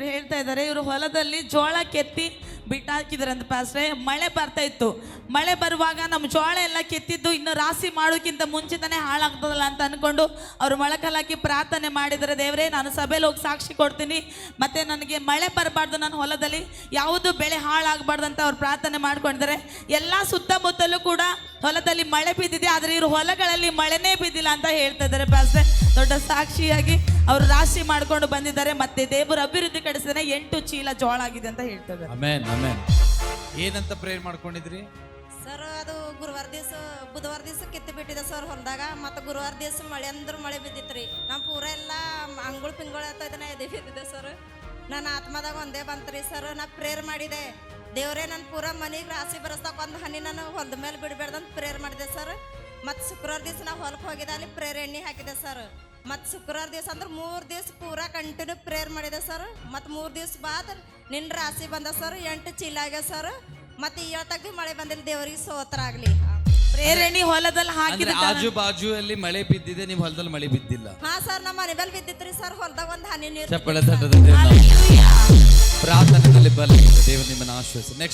ಹೇಳ್ತಾ ಇದ್ದಾರೆ ಇವರು ಹೊಲದಲ್ಲಿ ಜೋಳ ಕೆತ್ತಿ ಬಿಟ್ಟಾಕಿದ್ದಾರೆ ಅಂತ ಪಾಸ್ಟ್ರೆ. ಮಳೆ ಬರ್ತಾ ಇತ್ತು. ಮಳೆ ಬರುವಾಗ ನಮ್ಮ ಜೋಳ ಎಲ್ಲ ಕೆತ್ತಿದ್ದು ಇನ್ನು ರಾಶಿ ಮಾಡೋಕ್ಕಿಂತ ಮುಂಚಿತನೇ ಹಾಳಾಗ್ತದಲ್ಲ ಅಂತ ಅನ್ಕೊಂಡು ಅವರು ಮೊಳಕಲ್ ಹಾಕಿ ಪ್ರಾರ್ಥನೆ ಮಾಡಿದರೆ, ದೇವರೇ ನಾನು ಸಭೆಯಲ್ಲಿ ಹೋಗಿ ಸಾಕ್ಷಿ ಕೊಡ್ತೀನಿ, ಮತ್ತೆ ನನಗೆ ಮಳೆ ಬರಬಾರ್ದು, ನನ್ನ ಹೊಲದಲ್ಲಿ ಯಾವುದು ಬೆಳೆ ಹಾಳಾಗಬಾರ್ದು ಅಂತ ಅವ್ರು ಪ್ರಾರ್ಥನೆ ಮಾಡ್ಕೊಂಡಿದ್ದಾರೆ. ಎಲ್ಲ ಸುತ್ತಮುತ್ತಲೂ ಕೂಡ ಹೊಲದಲ್ಲಿ ಮಳೆ ಬಿದ್ದಿದೆ, ಆದರೆ ಇವರು ಹೊಲಗಳಲ್ಲಿ ಮಳೆನೇ ಬಿದ್ದಿಲ್ಲ ಅಂತ ಹೇಳ್ತಾ ಇದ್ದಾರೆ ಪಾಸ್ಟ್ರೆ. ದೊಡ್ಡ ಸಾಕ್ಷಿಯಾಗಿ ಅವರು ರಾಶಿ ಮಾಡ್ಕೊಂಡು ಬಂದಿದ್ದಾರೆ. ಮತ್ತೆ ದೇವರು ಅಭಿವೃದ್ಧಿ ಕಡಿಸಿದ್ರೆ 8 ಚೀಲ ಜೋಳ ಆಗಿದೆ ಅಂತ ಹೇಳ್ತಾರೆ. Amen amen. ಏನಂತ ಪ್ರೇಯರ್ ಮಾಡ್ಕೊಂಡಿದ್ರಿ ಸರ್? ಅದು ಬುಧವಾರ ದಿವಸ ಕಿತ್ತು ಬಿಟ್ಟಿದೆ ಸರ್ ಹೊಲದಾಗ. ಮತ್ತು ಗುರುವಾರ ದಿವಸ ಮಳೆ ಅಂದ್ರೆ ಮಳೆ ಬಿದ್ದಿತ್ರಿ. ನಮ್ಮ ಪೂರ ಎಲ್ಲ ಅಂಗುಳು ಪಿಂಗುಳು ಇದನ್ನ ಎದೆ ಬಿದ್ದಿದೆ ಸರ್. ನನ್ನ ಆತ್ಮದಾಗ ಒಂದೇ ಬಂತ್ರಿ ಸರ್. ನಾ ಪ್ರೇಯರ್ ಮಾಡಿದೆ, ದೇವರೇ ನನ್ನ ಪೂರ ಮನೆಗೆ ರಾಶಿ ಬರಸ್ತಾಕ ಒಂದು ಹನಿ ನಾನು ಹೊಲದ ಮೇಲೆ ಬಿಡಬೇಡ್ದಂತ ಪ್ರೇಯರ್ ಮಾಡಿದೆ ಸರ್. ಮತ್ತು ಶುಕ್ರವಾರ ದಿವಸ ನಾವು ಹೊಲಕ್ಕೆ ಹೋಗಿದ್ದೆ, ಅಲ್ಲಿ ಪ್ರೇಯರ್ ಎಣ್ಣೆ ಹಾಕಿದೆ ಸರ್. ಮತ್ತು ಶುಕ್ರವಾರ ದಿವಸ ಅಂದ್ರೆ 3 ದಿವಸ ಪೂರಾ ಕಂಟಿನ್ಯೂ ಪ್ರೇಯರ್ ಮಾಡಿದೆ ಸರ್. ಮತ್ತು 3 ದಿವಸ ಬಾದ್ ನಿನ್ನ ರಾಶಿ ಬಂದ ಸರ್, 8 ಚೀಲ ಆಗ್ಯ ಸರ್. ಮತ್ತು ಇವತ್ತಾಗ ಭೀ ಮಳೆ ಬಂದಿಲ್ಲ, ದೇವರಿಗೆ ಸ್ತೋತ್ರ ಆಗಲಿ. ಪ್ರೇರಣಿ ಹೊಲದಲ್ಲಿ ಹಾಕಿದ ಆಜು ಬಾಜು ಅಲ್ಲಿ ಮಳೆ ಬಿದ್ದಿದೆ, ನಿಮ್ಮ ಹೊಲದಲ್ಲಿ ಮಳೆ ಬಿದ್ದಿಲ್ಲ. ಹಾ ಸರ್, ನಮ್ಮ ಮನೆ ಮೇಲೆ ಬಿದ್ದಿತ್ರಿ ಸರ್. ಹೊಲದಾಗ ಒಂದು ಹನಿ ನೀರು. ಚಪ್ಪಳ ತಟ್ಟದ ಪ್ರಾರ್ಥನೆಯಲ್ಲಿ ಬಲ ದೇವರು ನಿಮ್ಮನ್ನು ಆಶ್ವಾಸ. ನೆಕ್ಸ್ಟ್